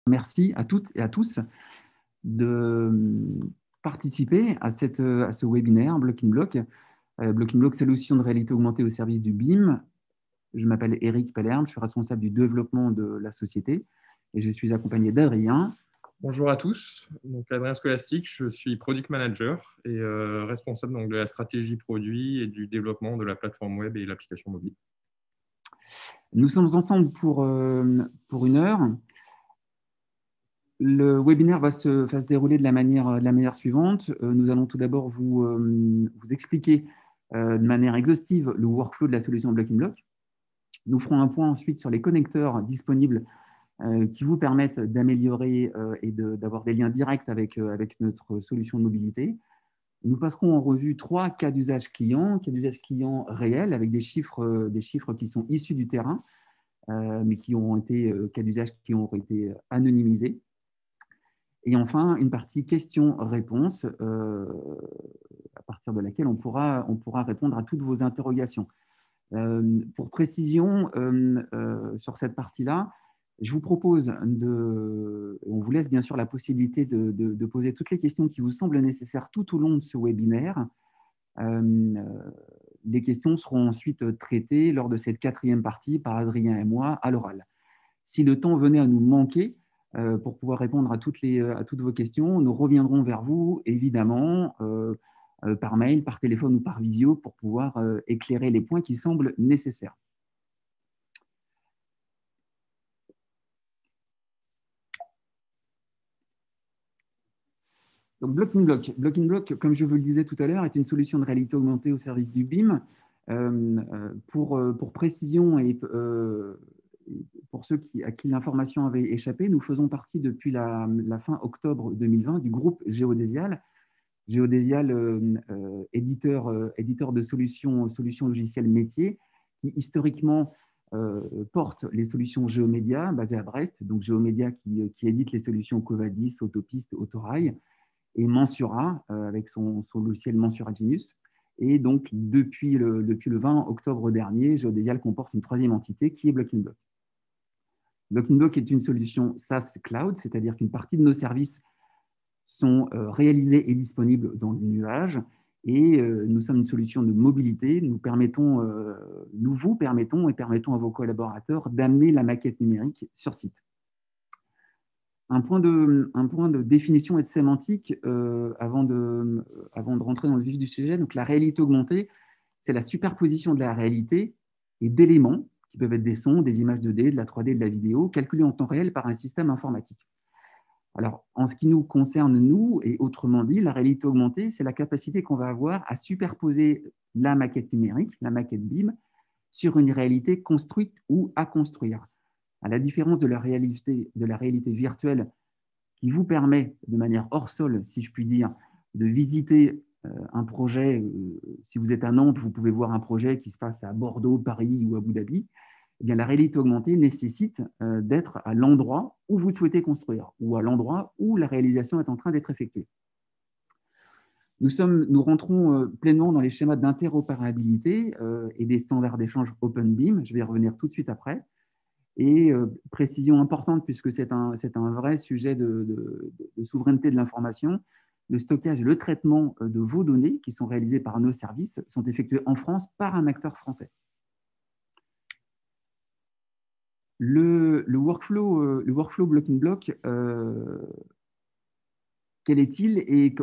Merci à toutes et à tous de participer à ce webinaire Block in Block. Block in Block, solution de réalité augmentée au service du BIM. Je m'appelle Eric Pellerme, je suis responsable du développement de la société et je suis accompagné d'Adrien. Bonjour à tous, donc Adrien Scholastic, je suis Product Manager et responsable donc, de la stratégie produit et du développement de la plateforme web et l'application mobile. Nous sommes ensemble pour 1 heure. Le webinaire va se dérouler de la manière suivante. Nous allons tout d'abord vous expliquer de manière exhaustive le workflow de la solution Block in Block. Nous ferons un point ensuite sur les connecteurs disponibles qui vous permettent d'améliorer et d'avoir des liens directs avec notre solution de mobilité. Nous passerons en revue 3 cas d'usage clients réels avec des chiffres qui sont issus du terrain, mais qui ont été cas d'usage qui ont été anonymisés. Et enfin, une partie questions-réponses à partir de laquelle on pourra répondre à toutes vos interrogations. Pour précision, sur cette partie-là, je vous propose on vous laisse bien sûr la possibilité de poser toutes les questions qui vous semblent nécessaires tout au long de ce webinaire. Les questions seront ensuite traitées lors de cette 4e partie par Adrien et moi à l'oral. Si le temps venait à nous manquer pour pouvoir répondre à toutes vos questions, nous reviendrons vers vous, évidemment, par mail, par téléphone ou par visio pour pouvoir éclairer les points qui semblent nécessaires. Donc, Block in Block. Block in Block, comme je vous le disais tout à l'heure, est une solution de réalité augmentée au service du BIM. Pour précision et pour ceux à qui l'information avait échappé, nous faisons partie depuis la fin octobre 2020 du groupe Géodésial. Géodésial, éditeur de solutions logicielles métiers, qui historiquement porte les solutions Géomédia basées à Brest, donc Géomédia qui édite les solutions Covadis, Autopiste, Autorail, et Mensura avec son logiciel Mensura Genius. Et donc, depuis le 20 octobre dernier, Géodésial comporte une 3e entité qui est Block in Block. Block in Block est une solution SaaS Cloud, c'est-à-dire qu'une partie de nos services sont réalisés et disponibles dans le nuage. Et nous sommes une solution de mobilité. Nous vous permettons et permettons à vos collaborateurs d'amener la maquette numérique sur site. Un point de définition et de sémantique avant de rentrer dans le vif du sujet. Donc, la réalité augmentée, c'est la superposition de la réalité et d'éléments qui peuvent être des sons, des images 2D, de la 3D, de la vidéo, calculés en temps réel par un système informatique. Alors, en ce qui nous concerne, nous, et autrement dit, la réalité augmentée, c'est la capacité qu'on va avoir à superposer la maquette numérique, la maquette BIM, sur une réalité construite ou à construire. À la différence de la réalité virtuelle qui vous permet, de manière hors sol, si je puis dire, de visiter un projet. Si vous êtes à Nantes, vous pouvez voir un projet qui se passe à Bordeaux, Paris ou Abu Dhabi. Eh bien, la réalité augmentée nécessite d'être à l'endroit où vous souhaitez construire ou à l'endroit où la réalisation est en train d'être effectuée. Nous rentrons pleinement dans les schémas d'interopérabilité et des standards d'échange OpenBIM. Je vais y revenir tout de suite après. Et précision importante, puisque c'est un vrai sujet de souveraineté de l'information, le stockage et le traitement de vos données qui sont réalisés par nos services sont effectués en France par un acteur français. Le workflow Block in Block, quel est-il et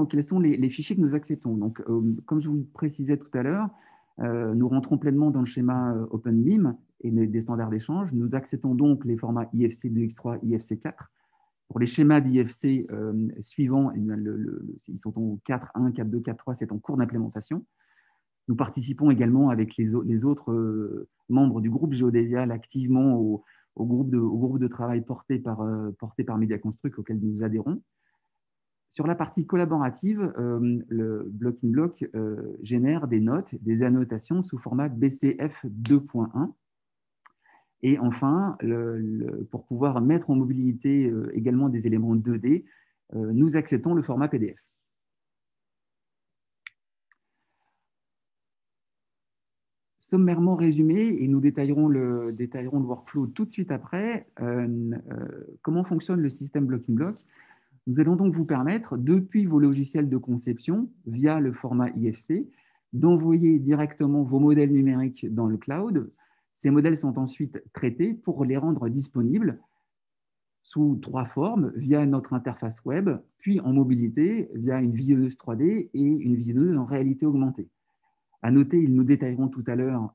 quels sont les fichiers que nous acceptons? Donc, comme je vous le précisais tout à l'heure, nous rentrons pleinement dans le schéma OpenBIM et des standards d'échange. Nous acceptons donc les formats IFC 2x3, IFC 4. Pour les schémas d'IFC suivants, ils sont en 4.1, 4.2, 4.3, c'est en cours d'implémentation. Nous participons également avec les autres membres du groupe Géodésial activement au groupe de travail porté par Mediaconstruct auquel nous adhérons. Sur la partie collaborative, le Block in Block génère des notes, des annotations sous format BCF 2.1. Et enfin, pour pouvoir mettre en mobilité également des éléments 2D, nous acceptons le format PDF. sommairement résumé, et nous détaillerons le workflow tout de suite après, comment fonctionne le système Blocking Block. Nous allons donc vous permettre, depuis vos logiciels de conception, via le format IFC, d'envoyer directement vos modèles numériques dans le cloud. Ces modèles sont ensuite traités pour les rendre disponibles sous 3 formes, via notre interface web, puis en mobilité, via une visionneuse 3D et une visionneuse en réalité augmentée. À noter, ils nous détailleront tout à l'heure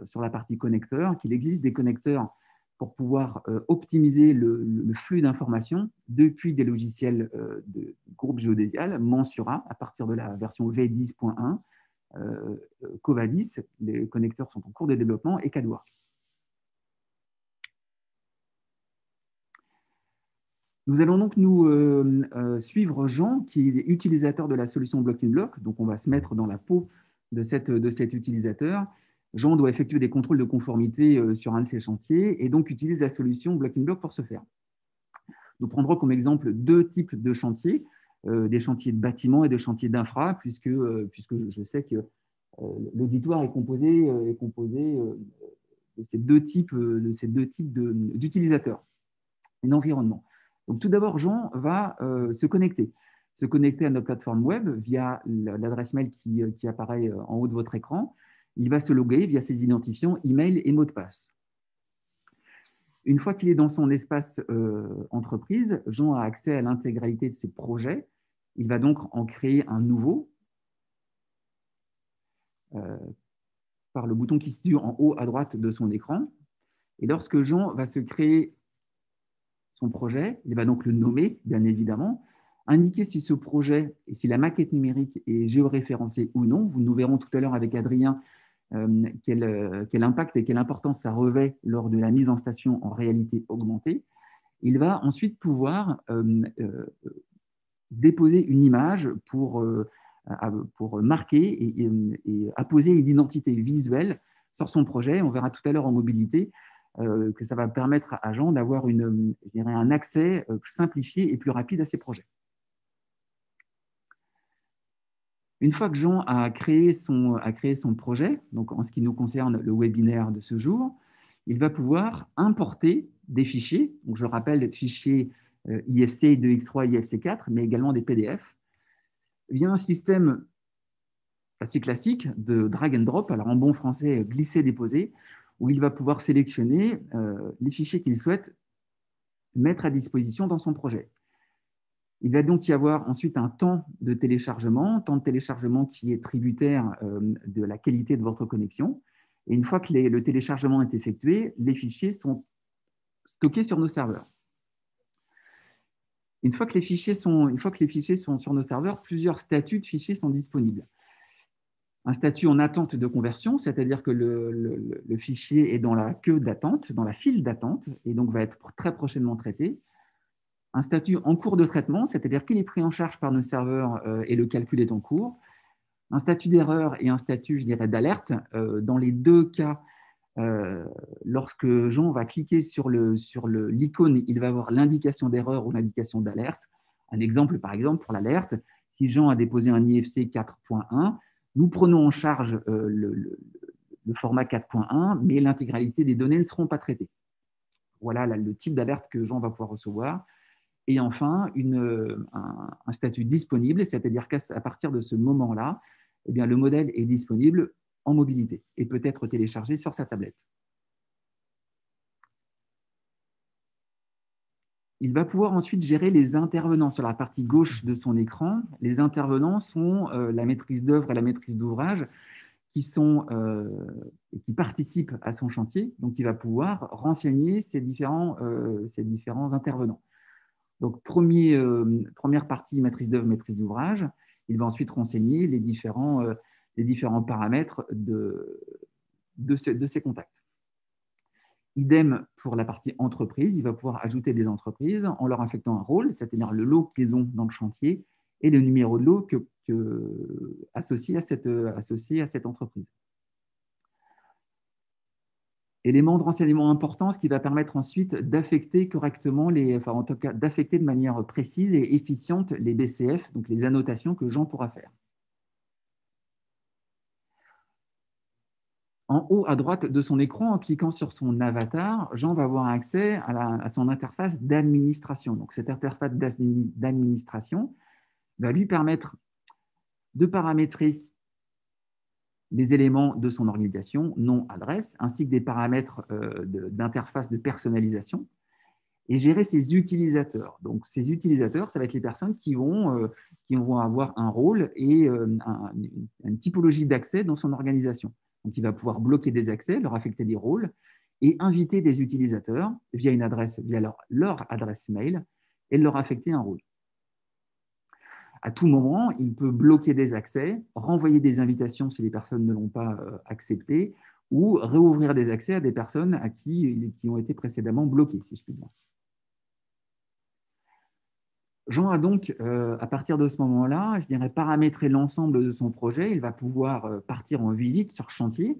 sur la partie connecteur qu'il existe des connecteurs pour pouvoir optimiser le flux d'informations depuis des logiciels de groupe géodésial, Mensura, à partir de la version V10.1, Covadis, les connecteurs sont en cours de développement, et CADWorks. Nous allons donc suivre Jean, qui est utilisateur de la solution Blocking Block. Donc, on va se mettre dans la peau de cet utilisateur. Jean doit effectuer des contrôles de conformité sur un de ses chantiers et donc utilise la solution Blocking Block pour ce faire. Nous prendrons comme exemple 2 types de chantiers, des chantiers de bâtiments et des chantiers d'infra, puisque je sais que l'auditoire est composé de ces deux types d'utilisateurs et d'environnement. Donc, tout d'abord, Jean va se connecter à notre plateforme web via l'adresse mail qui apparaît en haut de votre écran. Il va se loguer via ses identifiants email et mot de passe. Une fois qu'il est dans son espace entreprise, Jean a accès à l'intégralité de ses projets. Il va donc en créer un nouveau par le bouton qui se situe en haut à droite de son écran. Et lorsque Jean va se créer son projet, il va donc le nommer, bien évidemment, indiquer si ce projet et si la maquette numérique est géoréférencée ou non. Nous verrons tout à l'heure avec Adrien quel impact et quelle importance ça revêt lors de la mise en station en réalité augmentée. Il va ensuite pouvoir déposer une image pour marquer et apposer une identité visuelle sur son projet. On verra tout à l'heure en mobilité que ça va permettre à Jean d'avoir un accès simplifié et plus rapide à ses projets. Une fois que Jean a créé son projet, donc en ce qui nous concerne le webinaire de ce jour, il va pouvoir importer des fichiers. Donc je rappelle des fichiers IFC 2x3, IFC 4, mais également des PDF, via un système assez classique de drag and drop, alors en bon français glisser-déposer, où il va pouvoir sélectionner les fichiers qu'il souhaite mettre à disposition dans son projet. Il va donc y avoir ensuite un temps de téléchargement qui est tributaire de la qualité de votre connexion. Et une fois que le téléchargement est effectué, les fichiers sont stockés sur nos serveurs. Une fois que les fichiers sont sur nos serveurs, plusieurs statuts de fichiers sont disponibles. Un statut en attente de conversion, c'est-à-dire que le fichier est dans la queue d'attente, dans la file d'attente, et donc va être très prochainement traité. Un statut en cours de traitement, c'est-à-dire qu'il est pris en charge par nos serveurs et le calcul est en cours. Un statut d'erreur et un statut, je dirais, d'alerte. Dans les 2 cas, lorsque Jean va cliquer sur l'icône, il va avoir l'indication d'erreur ou l'indication d'alerte. Un exemple, par exemple, pour l'alerte, si Jean a déposé un IFC 4.1, nous prenons en charge le format 4.1, mais l'intégralité des données ne seront pas traitées. Voilà le type d'alerte que Jean va pouvoir recevoir. Et enfin, un statut disponible, c'est-à-dire qu'à partir de ce moment-là, eh bien, le modèle est disponible en mobilité et peut être téléchargé sur sa tablette. Il va pouvoir ensuite gérer les intervenants sur la partie gauche de son écran. Les intervenants sont la maîtrise d'œuvre et la maîtrise d'ouvrage qui participent à son chantier. Donc, il va pouvoir renseigner ces différents intervenants. Donc, première partie, maîtrise d'œuvre, maîtrise d'ouvrage. Il va ensuite renseigner les différents paramètres de ces contacts. Idem pour la partie entreprise. Il va pouvoir ajouter des entreprises en leur affectant un rôle, c'est-à-dire le lot qu'ils ont dans le chantier et le numéro de lot associé à cette entreprise. Élément de renseignement important, ce qui va permettre ensuite d'affecter correctement, en tout cas d'affecter de manière précise et efficiente les BCF, donc les annotations que Jean pourra faire. En haut à droite de son écran, en cliquant sur son avatar, Jean va avoir accès à son interface d'administration. Donc, cette interface d'administration va lui permettre de paramétrer les éléments de son organisation, nom, adresse, ainsi que des paramètres d'interface de personnalisation, et gérer ses utilisateurs. Donc, ces utilisateurs, ça va être les personnes qui vont avoir un rôle et une typologie d'accès dans son organisation. Donc, il va pouvoir bloquer des accès, leur affecter des rôles et inviter des utilisateurs via une adresse, via leur adresse mail et leur affecter un rôle. À tout moment, il peut bloquer des accès, renvoyer des invitations si les personnes ne l'ont pas accepté, ou réouvrir des accès à des personnes à qui ont été précédemment bloqués, si je puis dire. Jean a donc, à partir de ce moment-là, je dirais, paramétré l'ensemble de son projet. Il va pouvoir partir en visite sur chantier.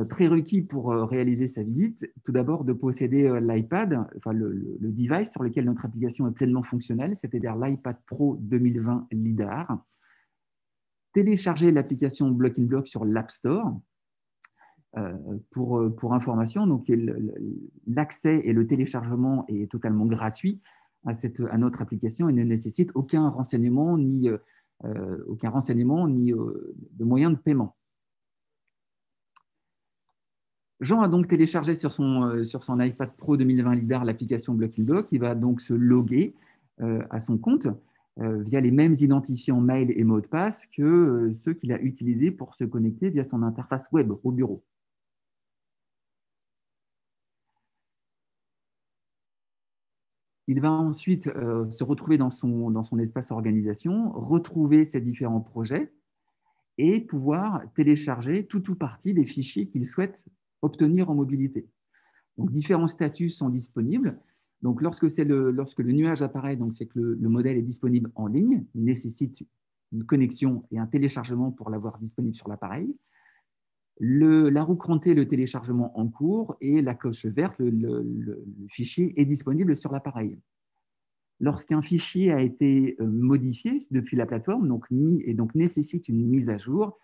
Prérequis pour réaliser sa visite, tout d'abord de posséder l'iPad, enfin le device sur lequel notre application est pleinement fonctionnelle, c'est-à-dire l'iPad Pro 2020 LiDAR. Télécharger l'application Block in Block sur l'App Store. Pour information, donc l'accès et le téléchargement est totalement gratuit à notre application et ne nécessite aucun renseignement ni de moyen de paiement. Jean a donc téléchargé sur son iPad Pro 2020 LiDAR l'application Block in Block. Il va donc se loguer à son compte via les mêmes identifiants mail et mot de passe que ceux qu'il a utilisés pour se connecter via son interface web au bureau. Il va ensuite se retrouver dans son espace organisation, retrouver ses différents projets et pouvoir télécharger tout ou partie des fichiers qu'il souhaite obtenir en mobilité. Donc, différents statuts sont disponibles. Donc, lorsque le nuage apparaît, c'est que le modèle est disponible en ligne. Il nécessite une connexion et un téléchargement pour l'avoir disponible sur l'appareil. La roue crantée, le téléchargement en cours, et la coche verte, le fichier est disponible sur l'appareil. Lorsqu'un fichier a été modifié depuis la plateforme et donc nécessite une mise à jour,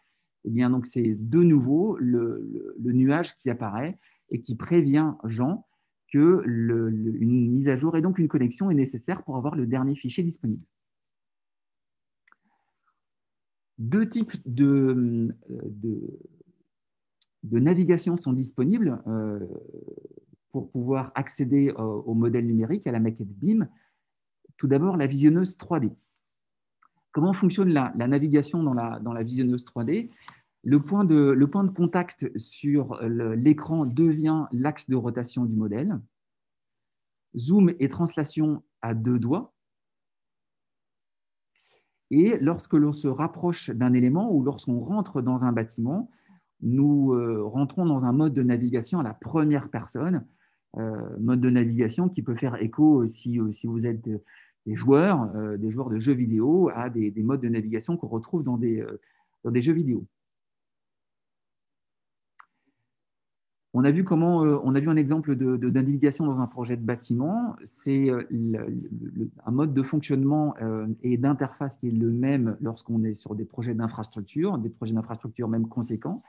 eh bien, donc c'est de nouveau le nuage qui apparaît et qui prévient Jean qu'une mise à jour et donc une connexion est nécessaire pour avoir le dernier fichier disponible. Deux types de navigation sont disponibles pour pouvoir accéder au modèle numérique, à la maquette BIM. Tout d'abord, la visionneuse 3D. Comment fonctionne la navigation dans la visionneuse 3D ? Le point de contact sur l'écran devient l'axe de rotation du modèle. Zoom et translation à deux doigts. Et lorsque l'on se rapproche d'un élément ou lorsqu'on rentre dans un bâtiment, nous rentrons dans un mode de navigation à la première personne, mode de navigation qui peut faire écho, si vous êtes des joueurs de jeux vidéo, à des modes de navigation qu'on retrouve dans des jeux vidéo. On a vu un exemple de navigation dans un projet de bâtiment. C'est un mode de fonctionnement et d'interface qui est le même lorsqu'on est sur des projets d'infrastructure même conséquents.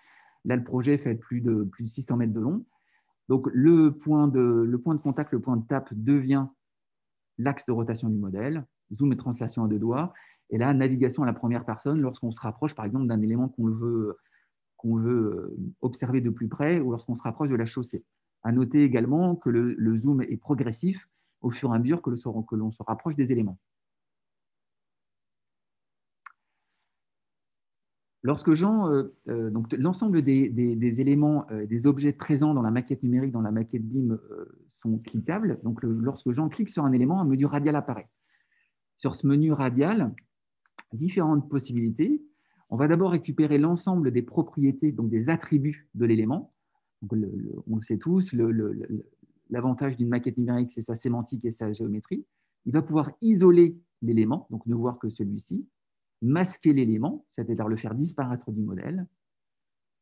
Là, le projet fait plus de 600 mètres de long. Donc, le point de contact, le point de tape devient l'axe de rotation du modèle, zoom et translation à deux doigts. Et là, navigation à la première personne lorsqu'on se rapproche, par exemple, d'un élément qu'on veut observer de plus près ou lorsqu'on se rapproche de la chaussée. À noter également que le zoom est progressif au fur et à mesure que l'on se rapproche des éléments. Lorsque l'ensemble des éléments, des objets présents dans la maquette numérique, dans la maquette BIM, sont cliquables. Donc, lorsque Jean clique sur un élément, un menu radial apparaît. Sur ce menu radial, différentes possibilités. On va d'abord récupérer l'ensemble des propriétés, donc des attributs de l'élément. On le sait tous, l'avantage d'une maquette numérique, c'est sa sémantique et sa géométrie. Il va pouvoir isoler l'élément, donc ne voir que celui-ci, masquer l'élément, c'est-à-dire le faire disparaître du modèle,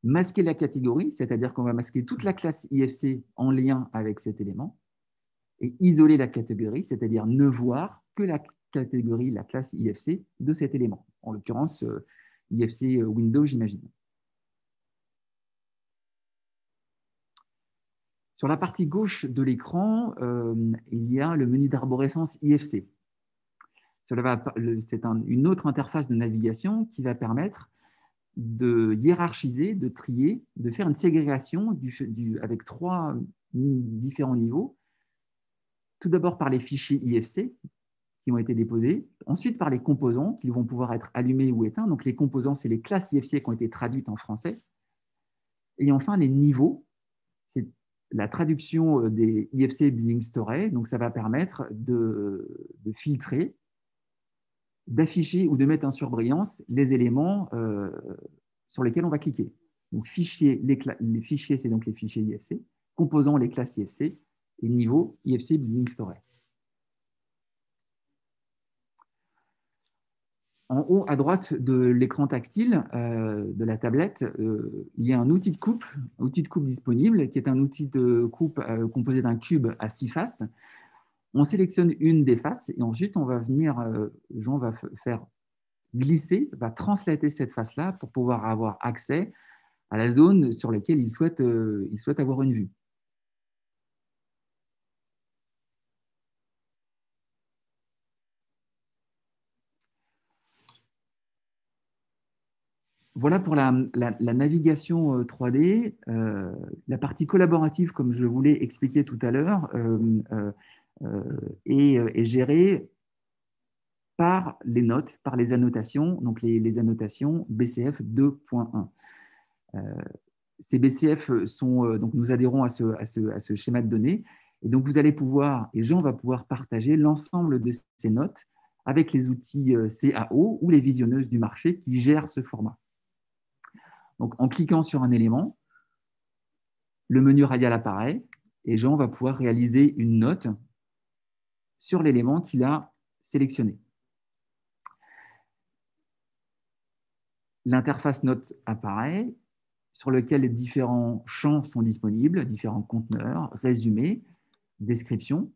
masquer la catégorie, c'est-à-dire qu'on va masquer toute la classe IFC en lien avec cet élément, et isoler la catégorie, c'est-à-dire ne voir que la catégorie, la classe IFC de cet élément. En l'occurrence, IFC Windows, j'imagine. Sur la partie gauche de l'écran, il y a le menu d'arborescence IFC. C'est une autre interface de navigation qui va permettre de hiérarchiser, de trier, de faire une ségrégation avec 3 différents niveaux. Tout d'abord par les fichiers IFC qui ont été déposés, ensuite par les composants qui vont pouvoir être allumés ou éteints. Donc les composants, c'est les classes IFC qui ont été traduites en français. Et enfin les niveaux, c'est la traduction des IFC Building Story. Donc ça va permettre de filtrer, d'afficher ou de mettre en surbrillance les éléments sur lesquels on va cliquer. Donc, les fichiers, c'est donc les fichiers IFC, composants, les classes IFC, et niveau IFC Building Story. En haut à droite de l'écran tactile de la tablette, il y a un outil de coupe disponible, qui est un outil de coupe composé d'un cube à 6 faces. On sélectionne une des faces et ensuite, on va venir, Jean va faire glisser, va translater cette face-là pour pouvoir avoir accès à la zone sur laquelle il souhaite avoir une vue. Voilà pour la navigation 3D. La partie collaborative, comme je vous l'ai expliqué tout à l'heure, est gérée par les notes, par les annotations, donc les annotations BCF 2.1. Ces BCF sont, donc nous adhérons à ce schéma de données, et donc vous allez pouvoir, et Jean va pouvoir partager l'ensemble de ces notes avec les outils CAO ou les visionneuses du marché qui gèrent ce format. Donc en cliquant sur un élément, le menu radial apparaît, et Jean va pouvoir réaliser une note sur l'élément qu'il a sélectionné. L'interface note apparaît, sur lequel les différents champs sont disponibles, différents conteneurs, résumés, description.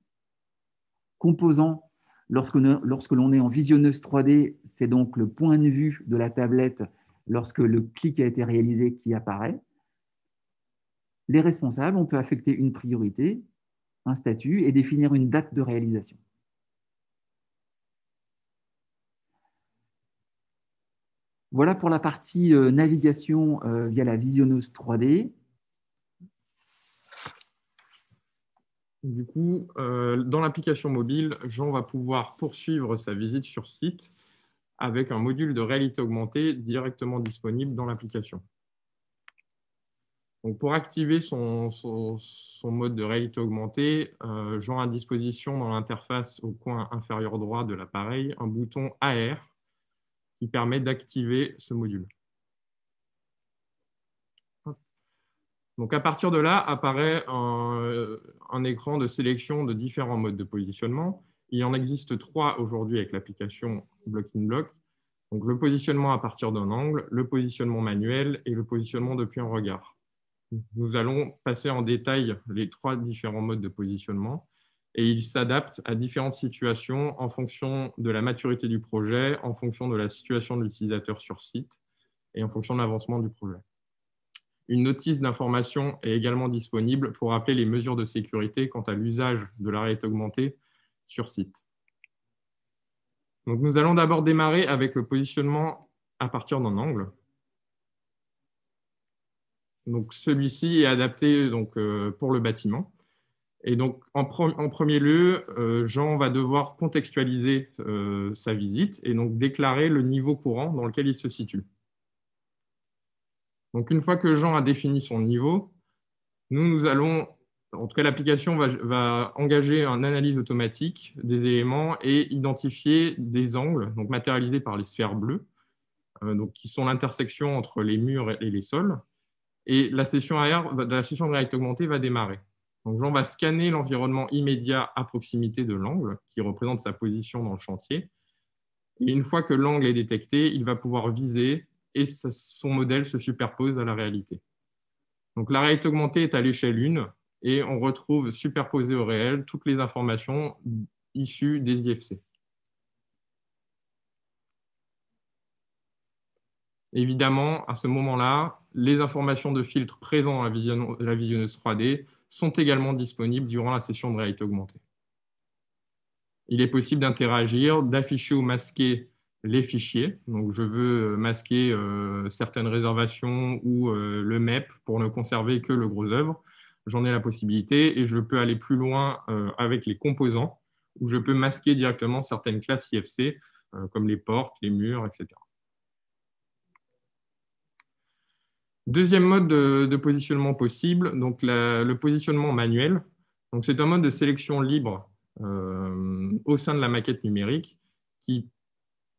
Composants, lorsque l'on est en visionneuse 3D, c'est donc le point de vue de la tablette lorsque le clic a été réalisé qui apparaît. Les responsables, on peut affecter une priorité, un statut et définir une date de réalisation. Voilà pour la partie navigation via la visionneuse 3D. Du coup, dans l'application mobile, Jean va pouvoir poursuivre sa visite sur site avec un module de réalité augmentée directement disponible dans l'application. Donc, pour activer son mode de réalité augmentée, Jean a à disposition dans l'interface au coin inférieur droit de l'appareil un bouton AR qui permet d'activer ce module. Donc, à partir de là, apparaît un écran de sélection de différents modes de positionnement. Il en existe 3 aujourd'hui avec l'application Block-in-Block. Donc, le positionnement à partir d'un angle, le positionnement manuel et le positionnement depuis un regard. Nous allons passer en détail les 3 différents modes de positionnement et ils s'adaptent à différentes situations en fonction de la maturité du projet, en fonction de la situation de l'utilisateur sur site et en fonction de l'avancement du projet. Une notice d'information est également disponible pour rappeler les mesures de sécurité quant à l'usage de la réalité augmentée sur site. Donc, nous allons d'abord démarrer avec le positionnement à partir d'un angle. Donc, celui-ci est adapté pour le bâtiment. Et donc, en premier lieu, Jean va devoir contextualiser sa visite et donc déclarer le niveau courant dans lequel il se situe. Donc, une fois que Jean a défini son niveau, nous allons, en tout cas l'application va engager une analyse automatique des éléments et identifier des angles, donc matérialisés par les sphères bleues, qui sont l'intersection entre les murs et les sols. Et la session de réalité augmentée va démarrer. Donc, Jean va scanner l'environnement immédiat à proximité de l'angle, qui représente sa position dans le chantier. Et une fois que l'angle est détecté, il va pouvoir viser et son modèle se superpose à la réalité. Donc, la réalité augmentée est à l'échelle 1 et on retrouve superposées au réel toutes les informations issues des IFC. Évidemment, à ce moment-là, les informations de filtre présentes dans la visionneuse 3D sont également disponibles durant la session de réalité augmentée. Il est possible d'interagir, d'afficher ou masquer les fichiers. Donc, je veux masquer certaines réservations ou le MEP pour ne conserver que le gros œuvre. J'en ai la possibilité et je peux aller plus loin avec les composants où je peux masquer directement certaines classes IFC comme les portes, les murs, etc. Deuxième mode de positionnement possible, donc le positionnement manuel. C'est un mode de sélection libre au sein de la maquette numérique qui,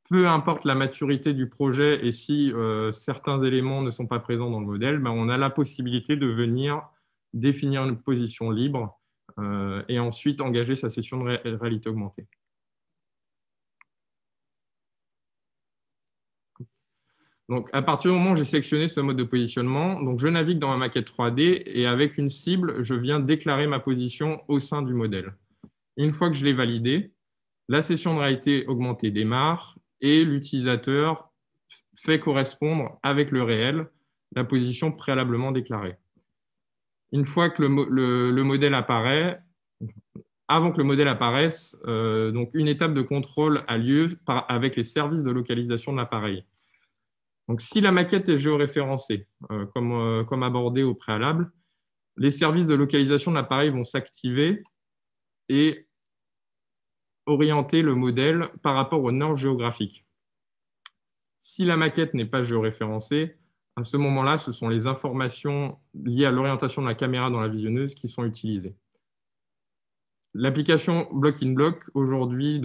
peu importe la maturité du projet et si certains éléments ne sont pas présents dans le modèle, on a la possibilité de venir définir une position libre et ensuite engager sa session de réalité augmentée. Donc, à partir du moment où j'ai sélectionné ce mode de positionnement, donc je navigue dans ma maquette 3D et avec une cible, je viens déclarer ma position au sein du modèle. Une fois que je l'ai validé, la session de réalité augmentée démarre et l'utilisateur fait correspondre avec le réel la position préalablement déclarée. Une fois que le modèle apparaît, avant que le modèle apparaisse, donc une étape de contrôle a lieu avec les services de localisation de l'appareil. Donc, si la maquette est géoréférencée, comme abordé au préalable, les services de localisation de l'appareil vont s'activer et orienter le modèle par rapport aux normes géographiques. Si la maquette n'est pas géoréférencée, à ce moment-là, ce sont les informations liées à l'orientation de la caméra dans la visionneuse qui sont utilisées. L'application Block-in-Block, aujourd'hui,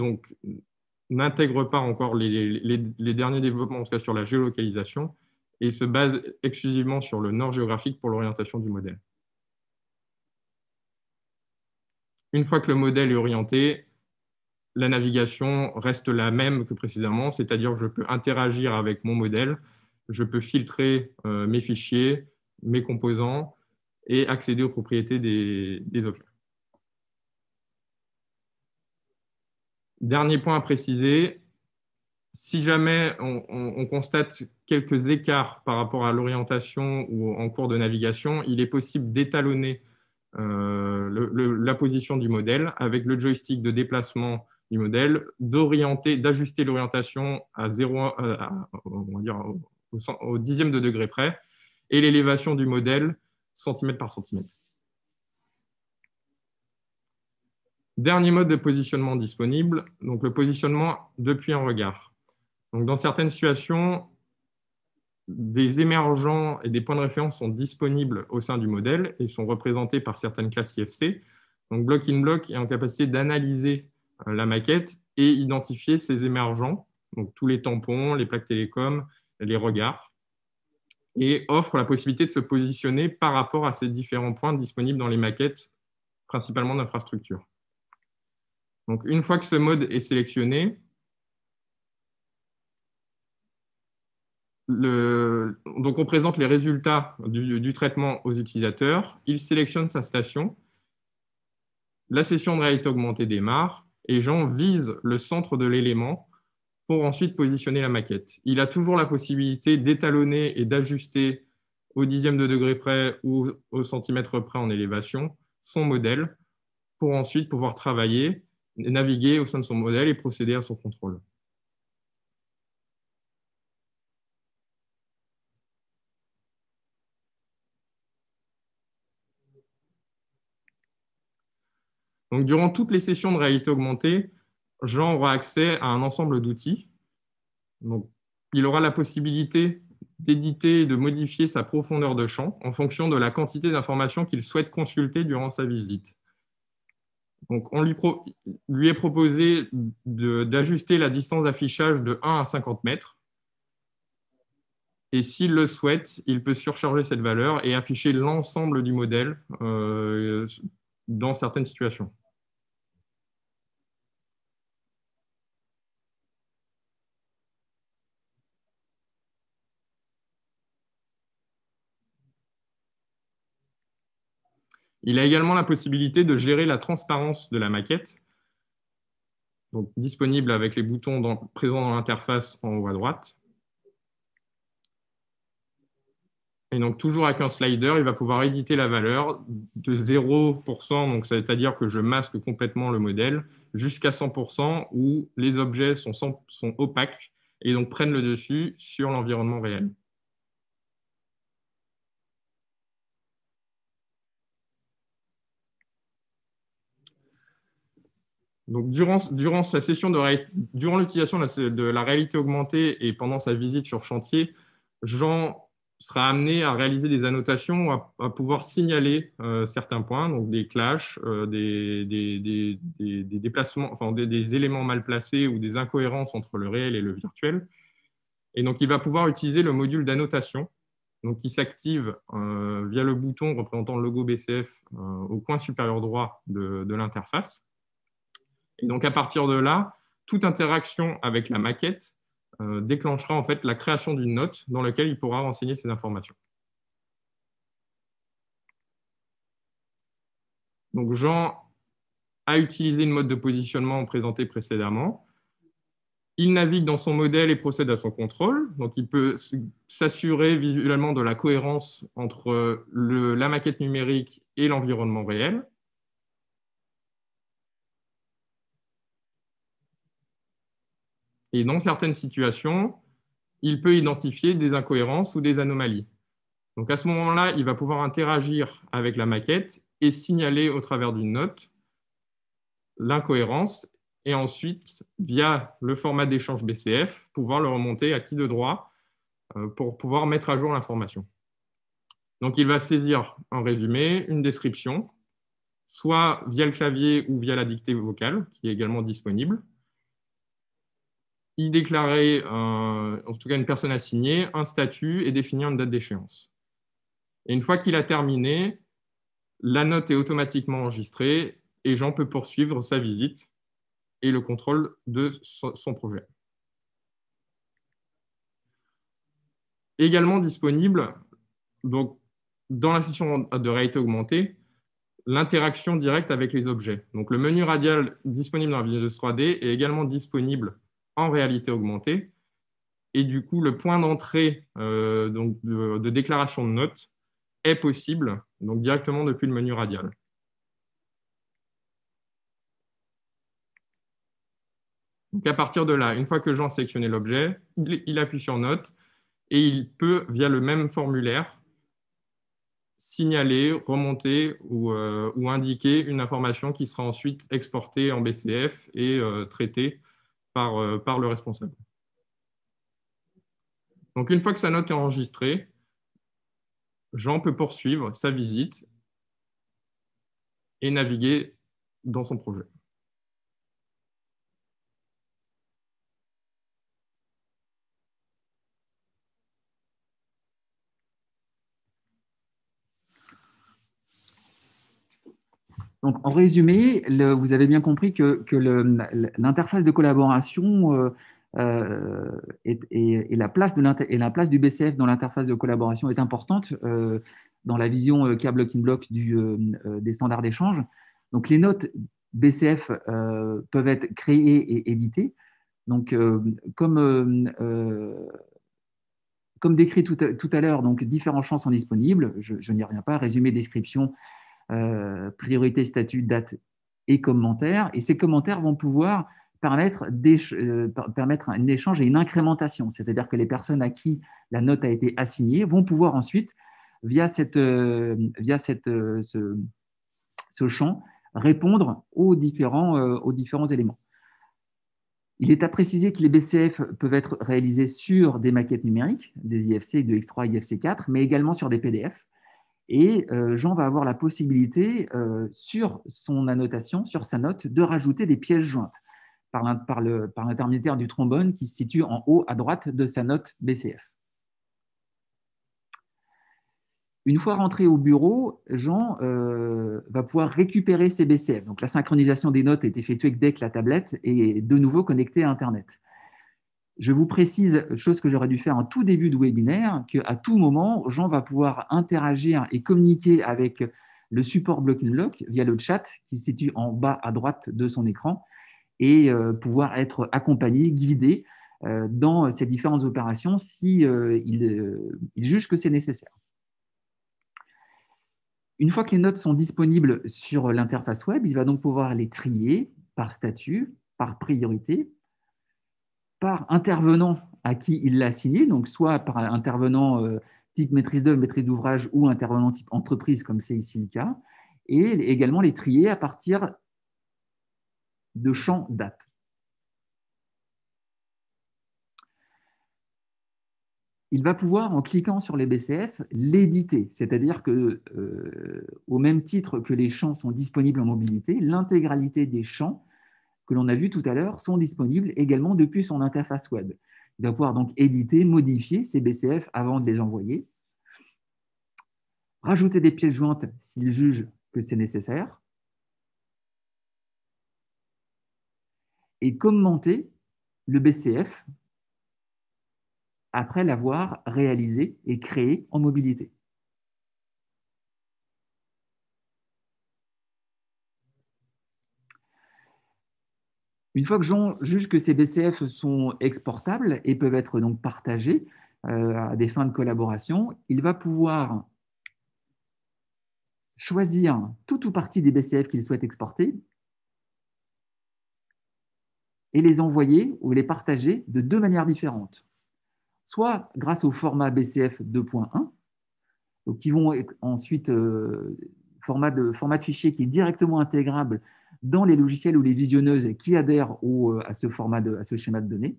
n'intègre pas encore les derniers développements, en tout cas sur la géolocalisation, et se base exclusivement sur le nord géographique pour l'orientation du modèle. Une fois que le modèle est orienté, la navigation reste la même que précédemment, c'est-à-dire que je peux interagir avec mon modèle, je peux filtrer mes fichiers, mes composants et accéder aux propriétés des objets. Dernier point à préciser, si jamais on constate quelques écarts par rapport à l'orientation ou en cours de navigation, il est possible d'étalonner la position du modèle avec le joystick de déplacement du modèle, d'ajuster l'orientation à 0, on va dire au dixième de degré près, et l'élévation du modèle centimètre par centimètre. Dernier mode de positionnement disponible, donc le positionnement depuis un regard. Donc, dans certaines situations, des émergents et des points de référence sont disponibles au sein du modèle et sont représentés par certaines classes IFC. Donc, Block-in-Block est en capacité d'analyser la maquette et identifier ces émergents, donc tous les tampons, les plaques télécom, les regards, et offre la possibilité de se positionner par rapport à ces différents points disponibles dans les maquettes, principalement d'infrastructure. Donc, une fois que ce mode est sélectionné, donc on présente les résultats du traitement aux utilisateurs. Ils sélectionnent sa station. La session de réalité augmentée démarre et Jean vise le centre de l'élément pour ensuite positionner la maquette. Il a toujours la possibilité d'étalonner et d'ajuster au dixième de degré près ou au centimètre près en élévation son modèle pour ensuite pouvoir travailler, naviguer au sein de son modèle et procéder à son contrôle. Donc, durant toutes les sessions de réalité augmentée, Jean aura accès à un ensemble d'outils. Il aura la possibilité d'éditer et de modifier sa profondeur de champ en fonction de la quantité d'informations qu'il souhaite consulter durant sa visite. Donc, on lui est proposé d'ajuster la distance d'affichage de 1 à 50 mètres. Et s'il le souhaite, il peut surcharger cette valeur et afficher l'ensemble du modèle dans certaines situations. Il a également la possibilité de gérer la transparence de la maquette, donc disponible avec les boutons présents dans l'interface en haut à droite. Et donc, toujours avec un slider, il va pouvoir éditer la valeur de 0%, donc c'est-à-dire que je masque complètement le modèle, jusqu'à 100% où les objets sont opaques et donc prennent le dessus sur l'environnement réel. Donc, durant l'utilisation de la réalité augmentée et pendant sa visite sur chantier, Jean sera amené à réaliser des annotations, à pouvoir signaler certains points, donc des clashs, des déplacements, enfin des éléments mal placés ou des incohérences entre le réel et le virtuel. Et donc, il va pouvoir utiliser le module d'annotation, donc qui s'active via le bouton représentant le logo BCF au coin supérieur droit de l'interface. Et donc, à partir de là, toute interaction avec la maquette déclenchera en fait la création d'une note dans laquelle il pourra renseigner ces informations. Donc, Jean a utilisé le mode de positionnement présenté précédemment. Il navigue dans son modèle et procède à son contrôle. Donc, il peut s'assurer visuellement de la cohérence entre la maquette numérique et l'environnement réel. Et dans certaines situations, il peut identifier des incohérences ou des anomalies. Donc à ce moment-là, il va pouvoir interagir avec la maquette et signaler au travers d'une note l'incohérence et ensuite, via le format d'échange BCF, pouvoir le remonter à qui de droit pour pouvoir mettre à jour l'information. Donc il va saisir un résumé, une description, soit via le clavier ou via la dictée vocale, qui est également disponible. Il déclarait, en tout cas une personne assignée, un statut et définir une date d'échéance. Et une fois qu'il a terminé, la note est automatiquement enregistrée et Jean peut poursuivre sa visite et le contrôle de son projet. Également disponible, donc, dans la session de réalité augmentée, l'interaction directe avec les objets. Donc, le menu radial disponible dans la Visualize 3D est également disponible en réalité augmentée. Et du coup, le point d'entrée de déclaration de notes est possible donc directement depuis le menu radial. Donc à partir de là, une fois que Jean a sélectionné l'objet, il appuie sur Note et il peut, via le même formulaire, signaler, remonter ou indiquer une information qui sera ensuite exportée en BCF et traitée par le responsable. Donc une fois que sa note est enregistrée, Jean peut poursuivre sa visite et naviguer dans son projet. Donc, en résumé, vous avez bien compris que l'interface de collaboration et la place du BCF dans l'interface de collaboration est importante dans la vision care block in block des standards d'échange. Donc, les notes BCF peuvent être créées et éditées. Donc, comme décrit tout à l'heure, donc différents champs sont disponibles. Je n'y reviens pas. Résumé, description, priorité, statut, date et commentaires. Et ces commentaires vont pouvoir permettre un échange et une incrémentation. C'est-à-dire que les personnes à qui la note a été assignée vont pouvoir ensuite, via ce champ, répondre aux différents éléments. Il est à préciser que les BCF peuvent être réalisés sur des maquettes numériques, des IFC, de X3, IFC4, mais également sur des PDF. Et Jean va avoir la possibilité, sur son annotation, sur sa note, de rajouter des pièces jointes par l'intermédiaire du trombone qui se situe en haut à droite de sa note BCF. Une fois rentré au bureau, Jean va pouvoir récupérer ses BCF. Donc, la synchronisation des notes est effectuée dès que la tablette est de nouveau connectée à Internet. Je vous précise, chose que j'aurais dû faire en tout début de webinaire, qu'à tout moment, Jean va pouvoir interagir et communiquer avec le support Block-in-Block via le chat qui se situe en bas à droite de son écran et pouvoir être accompagné, guidé dans ces différentes opérations si il juge que c'est nécessaire. Une fois que les notes sont disponibles sur l'interface web, il va donc pouvoir les trier par statut, par priorité, par intervenant à qui il l'a assigné, donc soit par intervenant type maîtrise d'œuvre, maîtrise d'ouvrage ou intervenant type entreprise, comme c'est ici le cas, et également les trier à partir de champs date. Il va pouvoir, en cliquant sur les BCF, l'éditer, c'est-à-dire que, au même titre que les champs sont disponibles en mobilité, l'intégralité des champs que l'on a vus tout à l'heure sont disponibles également depuis son interface web. Il va pouvoir donc éditer, modifier ces BCF avant de les envoyer, rajouter des pièces jointes s'il juge que c'est nécessaire, et commenter le BCF après l'avoir réalisé et créé en mobilité. Une fois que Jean juge que ces BCF sont exportables et peuvent être donc partagés à des fins de collaboration, il va pouvoir choisir tout ou partie des BCF qu'il souhaite exporter et les envoyer ou les partager de deux manières différentes. Soit grâce au format BCF 2.1, qui vont être ensuite format de fichier qui est directement intégrable dans les logiciels ou les visionneuses qui adhèrent à ce à ce schéma de données,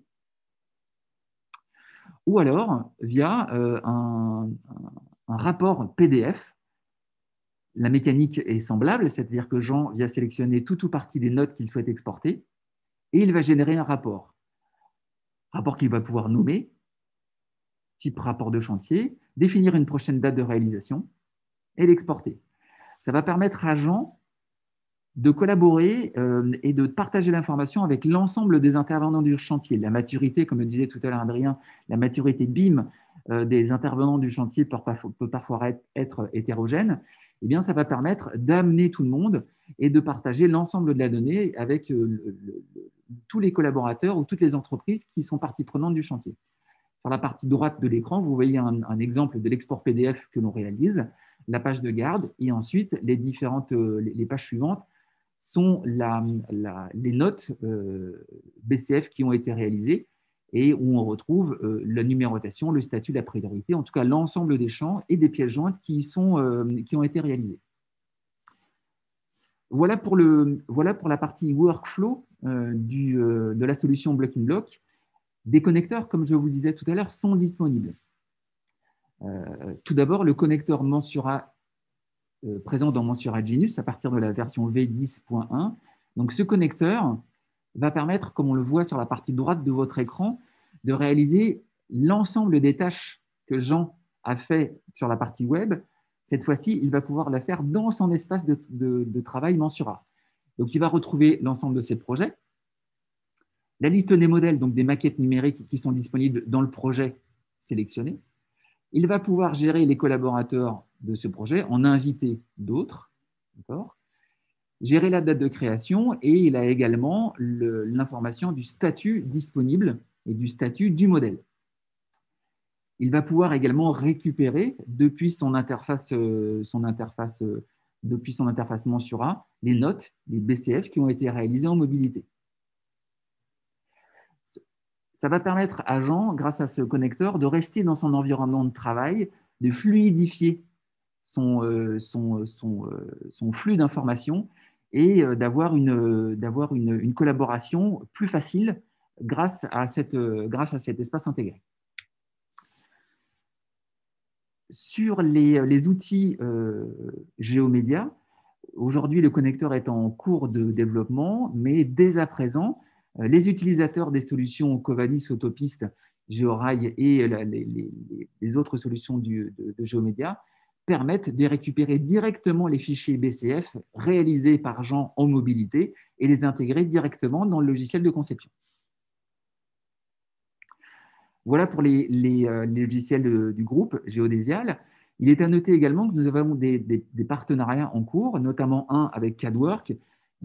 ou alors via un rapport PDF. La mécanique est semblable, c'est-à-dire que Jean vient sélectionner tout ou partie des notes qu'il souhaite exporter et il va générer un rapport qu'il va pouvoir nommer, type rapport de chantier, définir une prochaine date de réalisation et l'exporter. Ça va permettre à Jean de collaborer et de partager l'information avec l'ensemble des intervenants du chantier. La maturité, comme le disait tout à l'heure Adrien, la maturité BIM des intervenants du chantier peut parfois être hétérogène. Eh bien, ça va permettre d'amener tout le monde et de partager l'ensemble de la donnée avec tous les collaborateurs ou toutes les entreprises qui sont partie prenante du chantier. Sur la partie droite de l'écran, vous voyez un exemple de l'export PDF que l'on réalise, la page de garde, et ensuite les pages suivantes sont les notes BCF qui ont été réalisées et où on retrouve la numérotation, le statut, la priorité, en tout cas l'ensemble des champs et des pièces jointes qui ont été réalisées. Voilà pour la partie workflow de la solution Blocking Block. Des connecteurs, comme je vous le disais tout à l'heure, sont disponibles. Tout d'abord, le connecteur Mensura présent dans Mensura Genus à partir de la version V10.1. Donc, ce connecteur va permettre, comme on le voit sur la partie droite de votre écran, de réaliser l'ensemble des tâches que Jean a fait sur la partie web. Cette fois-ci, il va pouvoir la faire dans son espace de travail Mensura. Donc, il va retrouver l'ensemble de ses projets, la liste des modèles, donc des maquettes numériques qui sont disponibles dans le projet sélectionné. Il va pouvoir gérer les collaborateurs de ce projet, en inviter d'autres, gérer la date de création, et il a également l'information du statut disponible et du statut du modèle. Il va pouvoir également récupérer depuis son interface Mensura les notes, les BCF qui ont été réalisées en mobilité. Ça va permettre à Jean, grâce à ce connecteur, de rester dans son environnement de travail, de fluidifier son flux d'informations et d'avoir une collaboration plus facile grâce à cet espace intégré. Sur les outils GeoMedia, aujourd'hui, le connecteur est en cours de développement, mais dès à présent, les utilisateurs des solutions Covadis, Autopiste, GeoRail et les autres solutions de GeoMedia permettent de récupérer directement les fichiers BCF réalisés par Jean en mobilité et les intégrer directement dans le logiciel de conception. Voilà pour les logiciels du groupe Géodésial. Il est à noter également que nous avons des partenariats en cours, notamment un avec CADWork.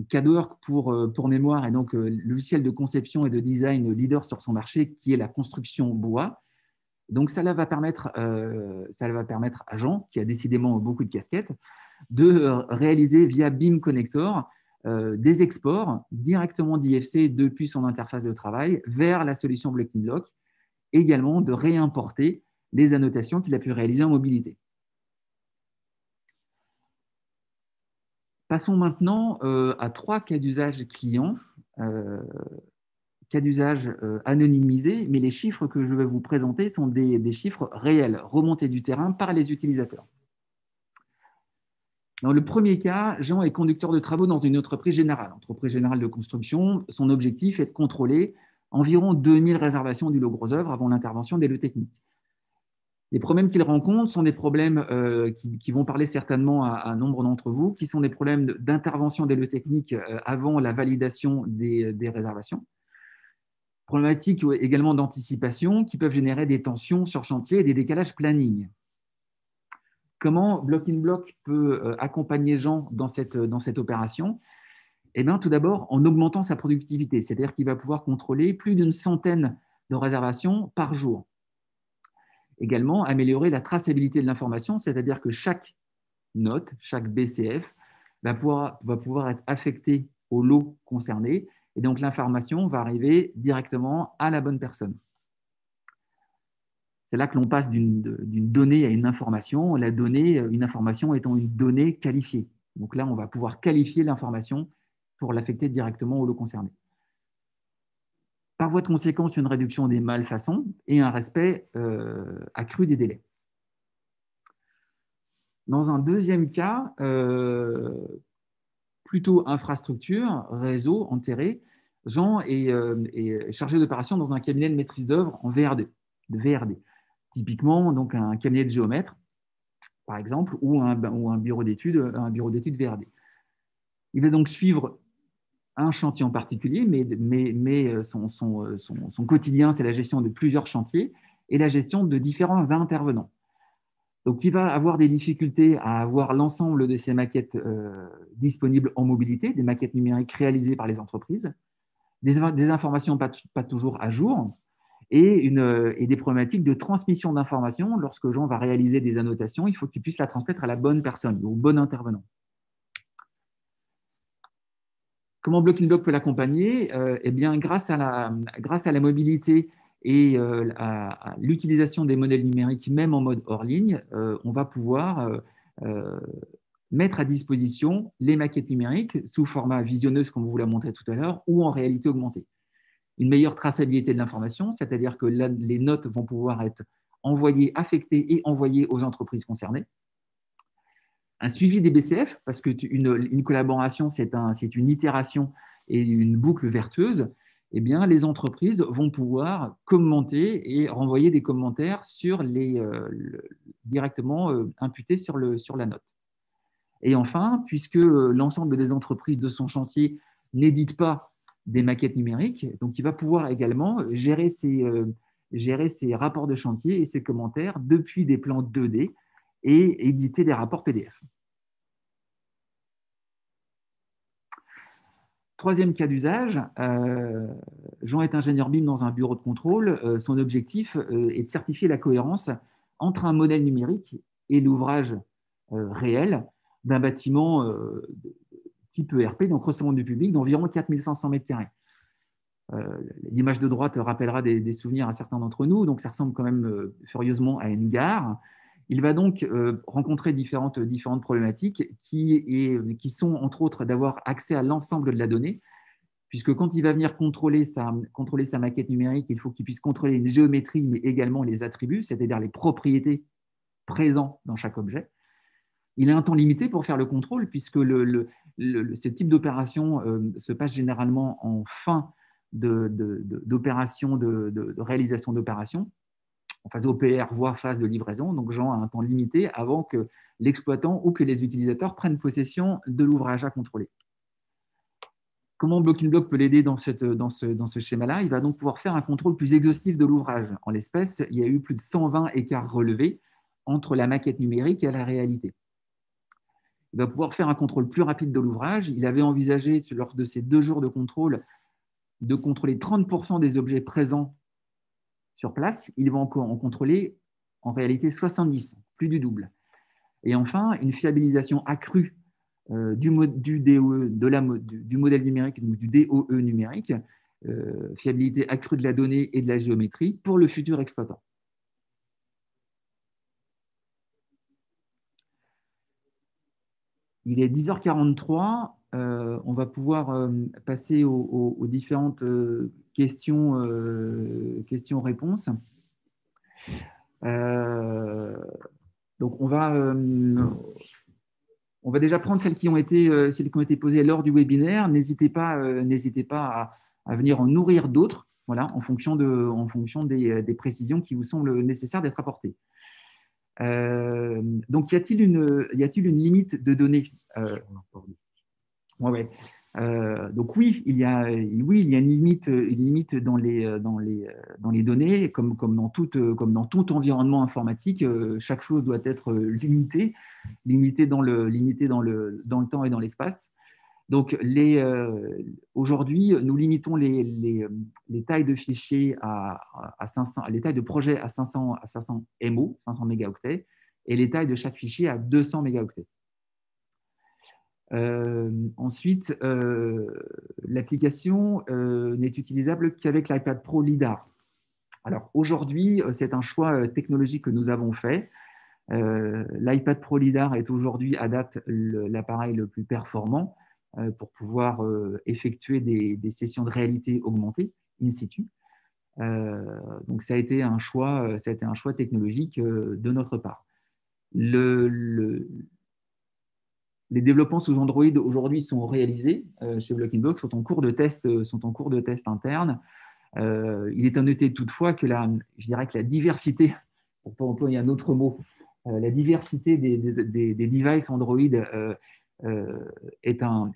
CADWork, pour mémoire, est donc le logiciel de conception et de design leader sur son marché, qui est la construction bois. Donc, ça va permettre à Jean, qui a décidément beaucoup de casquettes, de réaliser via BIM Connector des exports directement d'IFC depuis son interface de travail vers la solution Blocking Block, également de réimporter les annotations qu'il a pu réaliser en mobilité. Passons maintenant à 3 cas d'usage clients, cas d'usage anonymisés, mais les chiffres que je vais vous présenter sont des chiffres réels, remontés du terrain par les utilisateurs. Dans le premier cas, Jean est conducteur de travaux dans une entreprise générale de construction. Son objectif est de contrôler environ 2000 réservations du lot gros œuvre avant l'intervention des lots techniques. Les problèmes qu'il rencontre sont des problèmes qui vont parler certainement à nombre d'entre vous, qui sont des problèmes d'intervention des lots techniques avant la validation des réservations. Problématiques également d'anticipation qui peuvent générer des tensions sur chantier et des décalages planning. Comment Blocking Block peut accompagner Jean dans cette opération? Eh bien, tout d'abord, en augmentant sa productivité, c'est-à-dire qu'il va pouvoir contrôler plus d'une centaine de réservations par jour. Également, améliorer la traçabilité de l'information, c'est-à-dire que chaque note, chaque BCF va pouvoir être affectée au lot concerné, et donc l'information va arriver directement à la bonne personne. C'est là que l'on passe d'une donnée à une information, une information étant une donnée qualifiée. Donc là, on va pouvoir qualifier l'information pour l'affecter directement au lot concerné. Par voie de conséquence, une réduction des malfaçons et un respect accru des délais. Dans un deuxième cas, plutôt infrastructure, réseau, enterré, Jean est chargé d'opération dans un cabinet de maîtrise d'œuvre en VRD. Typiquement, donc un cabinet de géomètre, par exemple, ou un bureau d'études VRD. Il va donc suivre un chantier en particulier, mais son quotidien, c'est la gestion de plusieurs chantiers et la gestion de différents intervenants. Donc, il va avoir des difficultés à avoir l'ensemble de ces maquettes disponibles en mobilité, des maquettes numériques réalisées par les entreprises, des informations pas toujours à jour, et des problématiques de transmission d'informations. Lorsque Jean va réaliser des annotations, il faut qu'il puisse la transmettre à la bonne personne, au bon intervenant. Comment Blocking Block peut l'accompagner? Eh bien, grâce à la mobilité et à l'utilisation des modèles numériques, même en mode hors ligne, on va pouvoir mettre à disposition les maquettes numériques sous format visionneuse, comme on vous l'a montré tout à l'heure, ou en réalité augmentée. Une meilleure traçabilité de l'information, c'est-à-dire que les notes vont pouvoir être envoyées, affectées et envoyées aux entreprises concernées. Un suivi des BCF, parce qu'une collaboration, c'est une itération et une boucle vertueuse. Eh bien, les entreprises vont pouvoir commenter et renvoyer des commentaires directement imputés sur la note. Et enfin, puisque l'ensemble des entreprises de son chantier n'éditent pas des maquettes numériques, donc il va pouvoir également gérer ses rapports de chantier et ses commentaires depuis des plans 2D et éditer des rapports PDF. Troisième cas d'usage, Jean est ingénieur BIM dans un bureau de contrôle. Son objectif est de certifier la cohérence entre un modèle numérique et l'ouvrage réel d'un bâtiment type ERP, donc recevement du public, d'environ 4500 m². L'image de droite rappellera des souvenirs à certains d'entre nous, donc ça ressemble quand même furieusement à une gare. Il va donc rencontrer différentes problématiques qui sont entre autres d'avoir accès à l'ensemble de la donnée, puisque quand il va venir contrôler sa maquette numérique, il faut qu'il puisse contrôler une géométrie, mais également les attributs, c'est-à-dire les propriétés présentes dans chaque objet. Il a un temps limité pour faire le contrôle, puisque ce type d'opération se passe généralement en fin d'opération, de réalisation d'opération, en phase OPR, voire phase de livraison. Donc, Jean a un temps limité avant que l'exploitant ou que les utilisateurs prennent possession de l'ouvrage à contrôler. Comment Blocking Block peut l'aider dans ce schéma-là? Il va donc pouvoir faire un contrôle plus exhaustif de l'ouvrage. En l'espèce, il y a eu plus de 120 écarts relevés entre la maquette numérique et la réalité. Il va pouvoir faire un contrôle plus rapide de l'ouvrage. Il avait envisagé, lors de ces 2 jours de contrôle, de contrôler 30% des objets présents sur place. Il va encore en contrôler en réalité 70, plus du double. Et enfin, une fiabilisation accrue du modèle numérique, donc du DOE numérique, fiabilité accrue de la donnée et de la géométrie pour le futur exploitant. Il est 10h43, on va pouvoir passer aux différentes questions-réponses. Donc, on va déjà prendre celles qui ont été posées lors du webinaire. N'hésitez pas à venir en nourrir d'autres, voilà, en fonction des précisions qui vous semblent nécessaires d'être apportées. Donc, y a-t-il une limite de données ouais. Donc oui, il y a une limite dans les données, comme dans tout environnement informatique. Chaque chose doit être limitée dans le temps et dans l'espace. Donc aujourd'hui, nous limitons les tailles de fichiers à 500, les tailles de projets à 500 MO, 500 mégaoctets, et les tailles de chaque fichier à 200 mégaoctets. Ensuite, l'application n'est utilisable qu'avec l'iPad Pro LiDAR. Alors aujourd'hui, c'est un choix technologique que nous avons fait. L'iPad Pro LiDAR est aujourd'hui à date l'appareil le plus performant pour pouvoir effectuer des sessions de réalité augmentée in situ. Donc ça a été un choix technologique de notre part. Les développements sous Android aujourd'hui sont réalisés chez Blocking Block, sont en cours de test interne. Il est à noter toutefois que je dirais que la diversité, pour ne pas employer un autre mot, la diversité des devices Android est un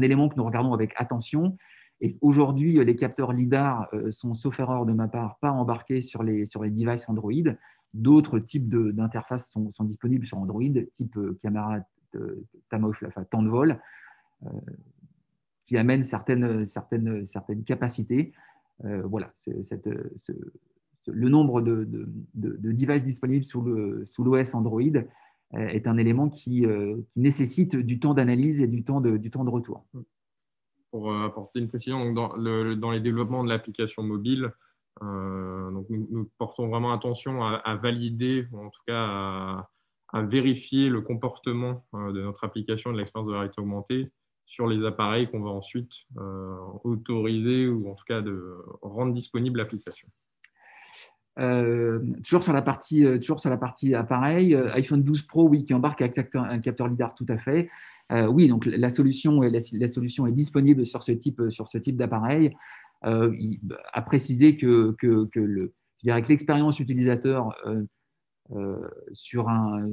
élément que nous regardons avec attention. Et aujourd'hui, les capteurs LiDAR sont, sauf erreur de ma part, pas embarqués sur les devices Android. D'autres types d'interfaces sont disponibles sur Android, type caméra temps de vol, qui amènent certaines capacités. Voilà, le nombre de devices disponibles sous l'OS Android est un élément qui nécessite du temps d'analyse et du temps de retour. Pour apporter une précision, donc dans les développements de l'application mobile, donc nous portons vraiment attention à valider, ou en tout cas à vérifier le comportement de notre application et de l'expérience de la réalité augmentée sur les appareils qu'on va ensuite autoriser ou en tout cas de rendre disponible l'application. Toujours sur la partie appareil, iPhone 12 Pro, oui, qui embarque un capteur LiDAR, tout à fait. Oui, donc la solution est disponible sur ce type d'appareil. À préciser que l'expérience utilisateur sur un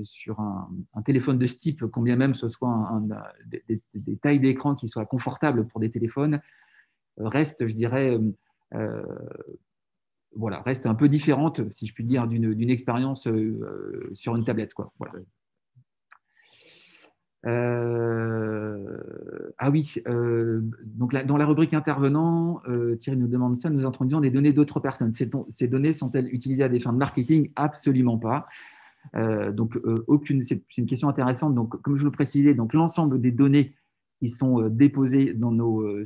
téléphone de ce type, combien même ce soit des tailles d'écran qui soient confortables pour des téléphones, reste, je dirais, voilà, reste un peu différente, si je puis dire, d'une expérience sur une tablette, quoi. Voilà. Ah oui, donc dans la rubrique intervenant, Thierry nous demande ça, nous introduisons des données d'autres personnes. Ces données sont-elles utilisées à des fins de marketing? Absolument pas. C'est une question intéressante. Donc, comme je le précisais, donc l'ensemble des données qui sont déposées dans nos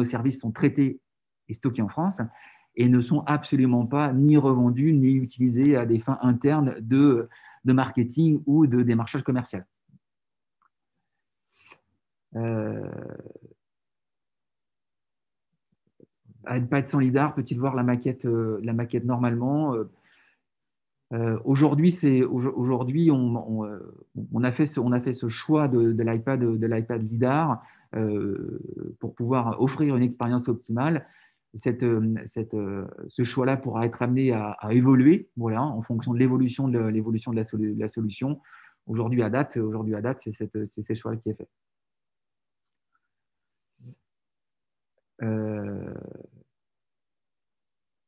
services sont traitées et stockées en France et ne sont absolument pas ni revendues ni utilisées à des fins internes de marketing ou de démarchage commercial. iPad sans LiDAR, peut-il voir la maquette normalement? Aujourd'hui, on a fait ce choix de l'iPad LiDAR pour pouvoir offrir une expérience optimale. Ce choix-là pourra être amené à évoluer, voilà, en fonction de l'évolution de la solution. Aujourd'hui à date, c'est ce choix qui est fait.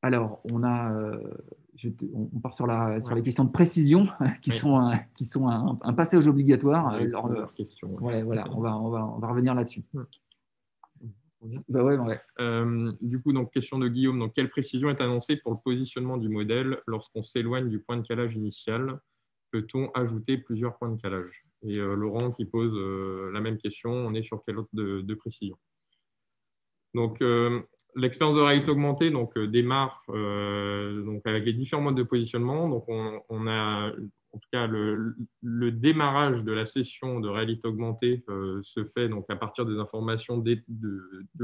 Alors, on part sur les questions de précision qui sont un passage obligatoire. Voilà, on va revenir là-dessus. Du coup, donc, question de Guillaume. Donc, quelle précision est annoncée pour le positionnement du modèle lorsqu'on s'éloigne du point de calage initial? peut-on ajouter plusieurs points de calage? Et Laurent qui pose la même question, on est sur quel ordre de précision? Donc, l'expérience de réalité augmentée démarre donc avec les différents modes de positionnement. Donc, on a en tout cas le démarrage de la session de réalité augmentée se fait donc à partir des informations de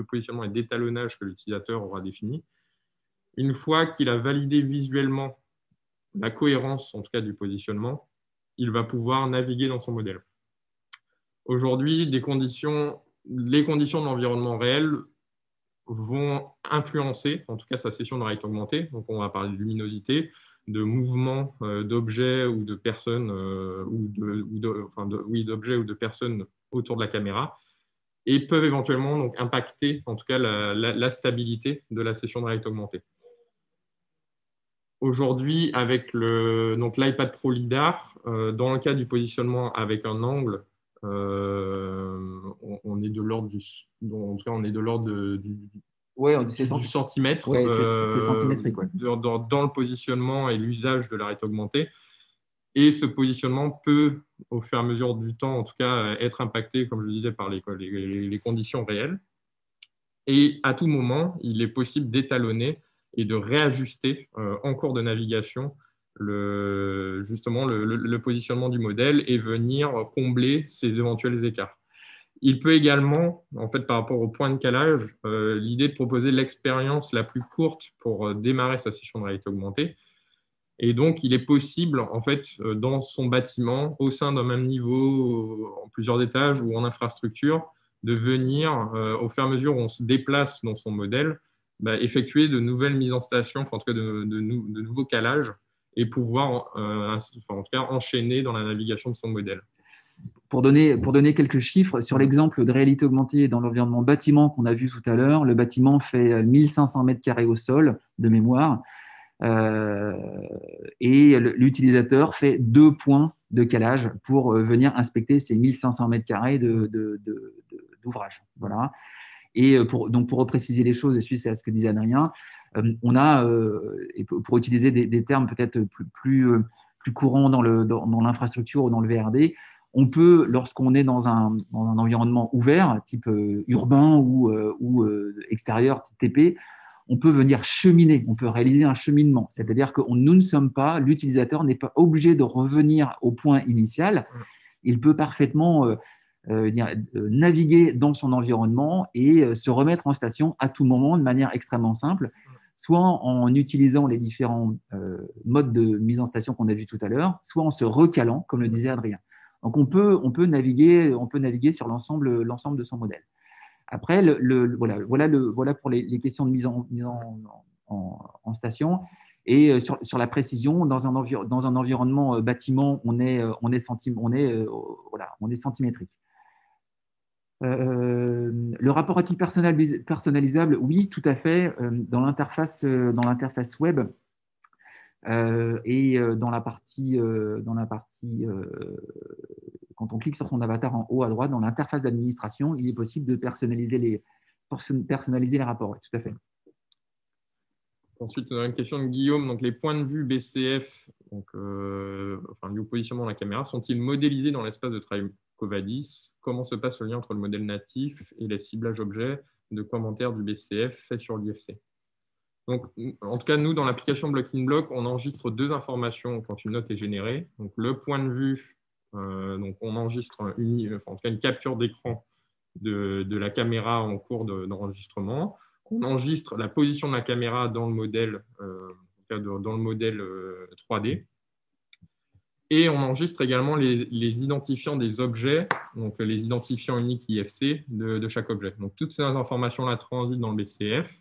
positionnement et d'étalonnage que l'utilisateur aura définies. Une fois qu'il a validé visuellement la cohérence, en tout cas du positionnement, il va pouvoir naviguer dans son modèle. Aujourd'hui, les conditions de l'environnement réel vont influencer, en tout cas sa session de réalité augmentée. Donc, on va parler de luminosité, de mouvement d'objets ou de personnes, d'objets ou de personnes autour de la caméra, et peuvent éventuellement donc, impacter, en tout cas, la stabilité de la session de réalité augmentée. Aujourd'hui, avec l'iPad Pro LiDAR, dans le cas du positionnement avec un angle, on est de l'ordre du centimètre c'est centimétrique, ouais. dans le positionnement et l'usage de la réalité augmentée. Et ce positionnement peut, au fur et à mesure du temps, en tout cas, être impacté, comme je le disais, par les conditions réelles. Et à tout moment, il est possible d'étalonner et de réajuster en cours de navigation justement le positionnement du modèle et venir combler ces éventuels écarts. Il peut également, en fait, par rapport au point de calage, l'idée de proposer l'expérience la plus courte pour démarrer sa session de réalité augmentée. Et donc, il est possible, en fait, dans son bâtiment, au sein d'un même niveau, en plusieurs étages ou en infrastructure, de venir, au fur et à mesure où on se déplace dans son modèle, effectuer de nouvelles mises en station, enfin, en tout cas de nouveaux calages, et pouvoir en tout cas, enchaîner dans la navigation de son modèle. Pour donner quelques chiffres, sur l'exemple de réalité augmentée dans l'environnement bâtiment qu'on a vu tout à l'heure, le bâtiment fait 1500 mètres carrés au sol de mémoire, et l'utilisateur fait 2 points de calage pour venir inspecter ces 1500 mètres carrés d'ouvrage. Voilà. Et pour repréciser les choses, et suite à ce que disait Adrien, on a, et pour utiliser des termes peut-être plus courants dans l'infrastructure ou dans le VRD, on peut, lorsqu'on est dans un environnement ouvert, type urbain ou extérieur, type TP, on peut venir cheminer, on peut réaliser un cheminement. C'est-à-dire que nous ne sommes pas, l'utilisateur n'est pas obligé de revenir au point initial. Il peut parfaitement naviguer dans son environnement et se remettre en station à tout moment de manière extrêmement simple, soit en utilisant les différents modes de mise en station qu'on a vus tout à l'heure, soit en se recalant, comme le disait Adrien. Donc, on peut naviguer sur l'ensemble de son modèle. Après, voilà pour les questions de mise en station. Et sur la précision, dans un environnement bâtiment, on est centimétrique. Le rapport à titre personnalisable, oui, tout à fait. Dans l'interface web et dans la partie quand on clique sur son avatar en haut à droite, dans l'interface d'administration, il est possible de personnaliser les rapports. Oui, tout à fait. Ensuite, on a une question de Guillaume. Donc, les points de vue BCF, liés au positionnement de la caméra, sont-ils modélisés dans l'espace de travail Covadis? Comment se passe le lien entre le modèle natif et les ciblages objets de commentaires du BCF fait sur l'IFC? Donc, en tout cas, nous, dans l'application Block in Block, on enregistre 2 informations quand une note est générée. Donc, le point de vue, donc on enregistre une capture d'écran de la caméra en cours d'enregistrement. On enregistre la position de la caméra dans le modèle, 3D. Et on enregistre également les identifiants des objets, donc les identifiants uniques IFC de chaque objet. Donc, toutes ces informations-là transitent dans le BCF.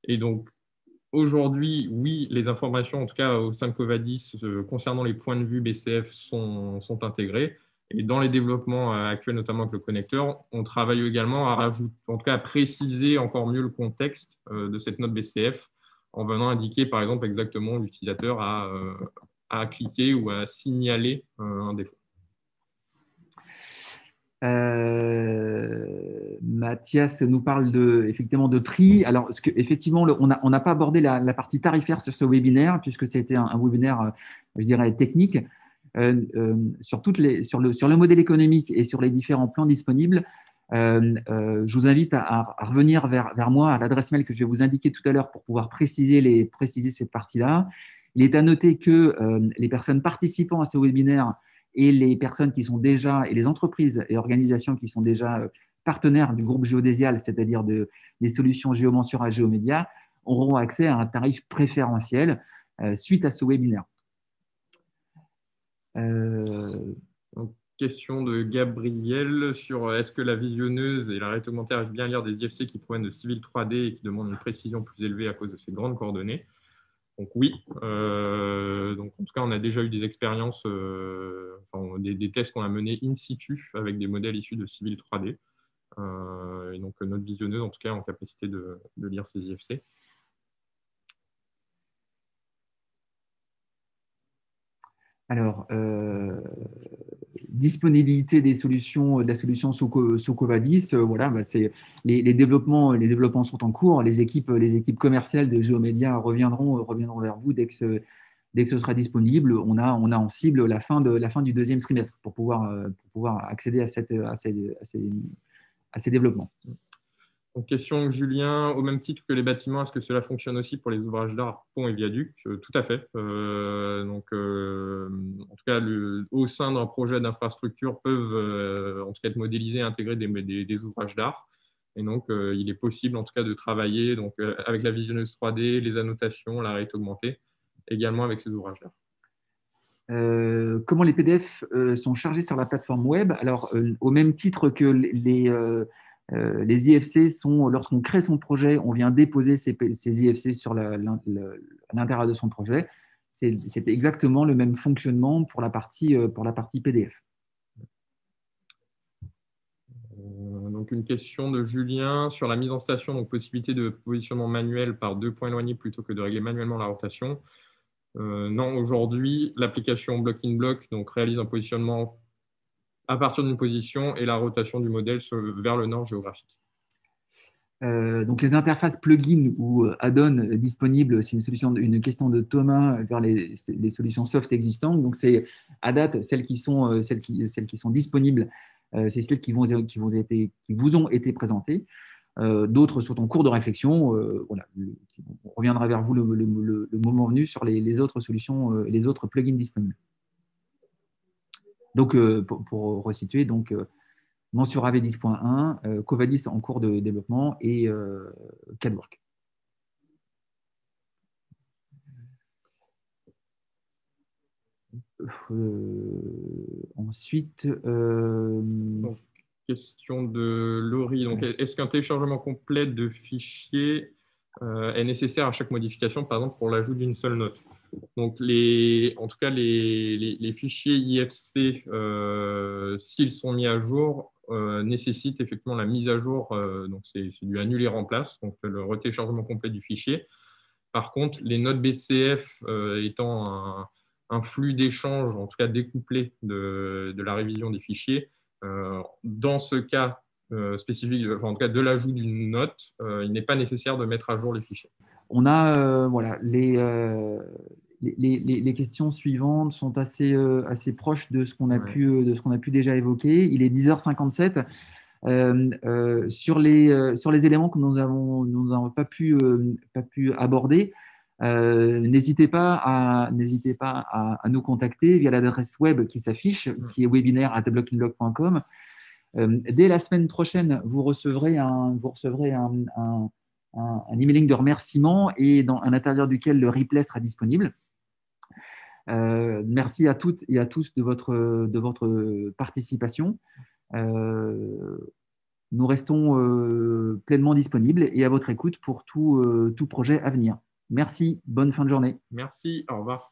Et donc, aujourd'hui, oui, les informations, en tout cas au sein de Covadis, concernant les points de vue BCF sont intégrées. Et dans les développements actuels, notamment avec le connecteur, on travaille également à préciser encore mieux le contexte de cette note BCF en venant indiquer, par exemple, exactement l'utilisateur à cliquer ou à signaler un défaut. Mathias nous parle effectivement de prix. Alors, effectivement, on n'a pas abordé la partie tarifaire sur ce webinaire, puisque c'était un webinaire, je dirais, technique. sur le modèle économique et sur les différents plans disponibles, je vous invite à revenir vers moi à l'adresse mail que je vais vous indiquer tout à l'heure pour pouvoir préciser cette partie-là. Il est à noter que les personnes participant à ce webinaire et les personnes qui sont déjà, et les entreprises et organisations qui sont déjà partenaires du groupe Géodésial, c'est-à-dire des solutions Géomensura à Géomédia, auront accès à un tarif préférentiel suite à ce webinaire. Donc, question de Gabriel sur est-ce que la visionneuse et la réalité augmentée arrivent bien à lire des IFC qui proviennent de Civil 3D et qui demandent une précision plus élevée à cause de ces grandes coordonnées? Donc oui, donc en tout cas on a déjà eu des expériences, des tests qu'on a menés in situ avec des modèles issus de Civil 3D. Et donc notre visionneuse en tout cas est en capacité de lire ces IFC. Alors, disponibilité des solutions, de la solution Socovadis, voilà, bah, les développements sont en cours. Les équipes commerciales de Géomédia reviendront vers vous dès que ce sera disponible. On a en cible la fin du deuxième trimestre pour pouvoir accéder à ces développements. Donc, question de Julien, au même titre que les bâtiments, est-ce que cela fonctionne aussi pour les ouvrages d'art, ponts et viaducs? Tout à fait. En tout cas, au sein d'un projet d'infrastructure, peuvent en tout cas être modélisés et intégrer des ouvrages d'art. Et donc, il est possible en tout cas de travailler avec la visionneuse 3D, les annotations, la réalité augmentée, également avec ces ouvrages d'art. Comment les PDF sont chargés sur la plateforme web? Alors, au même titre que les IFC lorsqu'on crée son projet, on vient déposer ces IFC à l'intérieur de son projet. C'est exactement le même fonctionnement pour la partie PDF. Donc une question de Julien sur la mise en station, donc possibilité de positionnement manuel par 2 points éloignés plutôt que de régler manuellement la rotation. Non, aujourd'hui, l'application block-in-block réalise un positionnement à partir d'une position et la rotation du modèle vers le nord géographique. Donc les interfaces plugin ou add-on disponibles, c'est une question de Thomas vers les solutions soft existantes. Donc c'est à date celles qui sont disponibles, c'est celles qui vous ont été présentées. D'autres sont en cours de réflexion. Voilà, on reviendra vers vous le moment venu sur les autres solutions, les autres plugins disponibles. Donc pour resituer, Mensura V10.1, Covadis en cours de développement et CADWork. Ensuite, question de Laurie. Est-ce qu'un téléchargement complet de fichiers est nécessaire à chaque modification, par exemple pour l'ajout d'une seule note? Donc, en tout cas, les fichiers IFC, s'ils sont mis à jour, nécessitent effectivement la mise à jour. Donc, c'est du annuler-remplace, donc le retéléchargement complet du fichier. Par contre, les notes BCF étant un flux d'échange, en tout cas découplé de la révision des fichiers, dans ce cas spécifique, en tout cas de l'ajout d'une note, il n'est pas nécessaire de mettre à jour les fichiers. On a voilà, les questions suivantes sont assez proches de ce qu'on a pu déjà évoquer. Il est 10h57. Sur les éléments que nous n'avons pas pu aborder, n'hésitez pas à nous contacter via l'adresse web qui s'affiche, qui est webinaire@blockinblock.com. Dès la semaine prochaine, vous recevrez un emailing de remerciement et à l'intérieur duquel le replay sera disponible. Merci à toutes et à tous de votre participation. Nous restons pleinement disponibles et à votre écoute pour tout projet à venir. Merci, bonne fin de journée. Merci, au revoir.